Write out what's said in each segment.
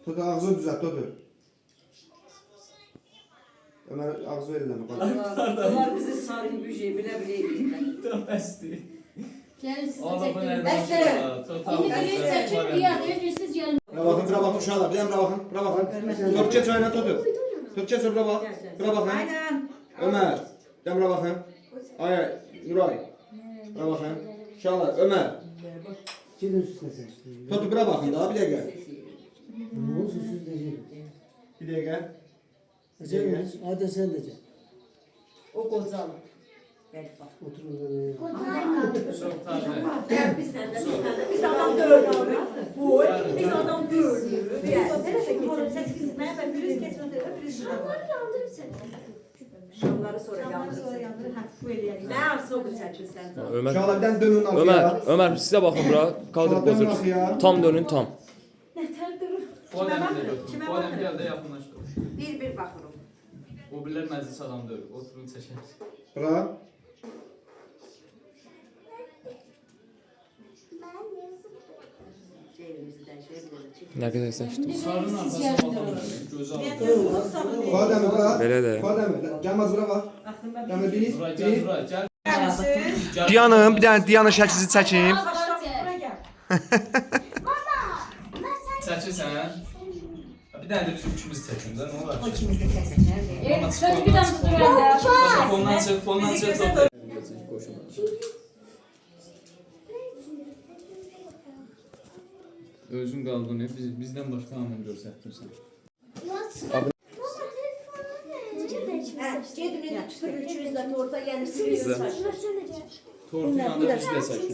Tut ağzını düzelt, otur. Ömer ağzı verirəm. Onlar bizi sarı bir şey bile bileyim. Tövbəsti. Gelin siz de Adamın çekin. əlində. İndi biri çekin, diğer siz gelin. Bura baxın uşaqlar. Bir bura baxın, bura baxın. Türkçe çayına tutur. Türkçe çay bura bax. Bura baxın. Aynen. Ömer. Gel bura baxın. Ay, Nuray. Bura baxın. Uşaqlar, Ömer. Gelin üstüne. Tutu bura baxın da, bir dəqiqə. Ne olsun siz de gelin. Bir dəqiqə. Gelin. Hadi sen de gel. O kocalı. Gel bak. Oturun oraya. Çox taze. Gel biz de. Biz adam dördü. Bu. Biz adam dördü. Şamları sonra yandırır. Ben soğuk çəkirsən. Ömer. Uşaqlar, bir dənə dönün arkaya. Ömer, Ömer sizə baxın bura. Kaldırıb Dönün bozur. arkaya. Tam dönün tam. Bu adamı da götürün. Kimə Bu adam baxırıq? gəl də yaxınlaşdır. Bir baxırım. O birlər məclis adamdır. Oturun çəkər. Bura. Nə qədər səçdim. Sarının arxasına baxamır. Gözü alır. Fadəmi bura. Belə də. Fadəmi. Gəlməz bura bax. Gəlmə bir. Nuray, gəl, Nuray, gəl. Gəl. Diyanım, bir dənə Diyanın şəkilini çəkim. Çəkirsən. Bir dənə də biz üçümüz çəkin də, nə olar? Söz bir tane duranda. Fondan çıx, fondan çıx. Özün qaldın, bizdən başqa hamını göstərdin sən. Gedin indi tüpürün üçünüz də torta gəlirsiniz. Tortun yanında biz də çəkin.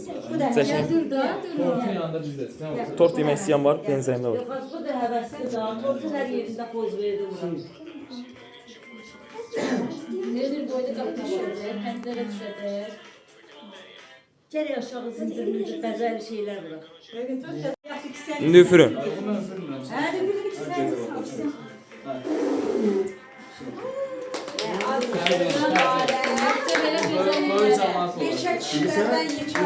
Çəkin. Dur da, dur. Tortun yanında biz də çəkin. Tort yemək istəyən var, benzəyimdə var. Yox, bu da həvəsli da. Tortun hər yerində poz verdi bura. Nedir boyda qapı düşədir, pəncərə düşədir. Gərək aşağı zincir bəzəli şeylər bura. İndi üfürün. Bunu öpürmürəm. Hə, də bir ikisi. Böyle cəmaat olur. Bir şəkillərdən yekə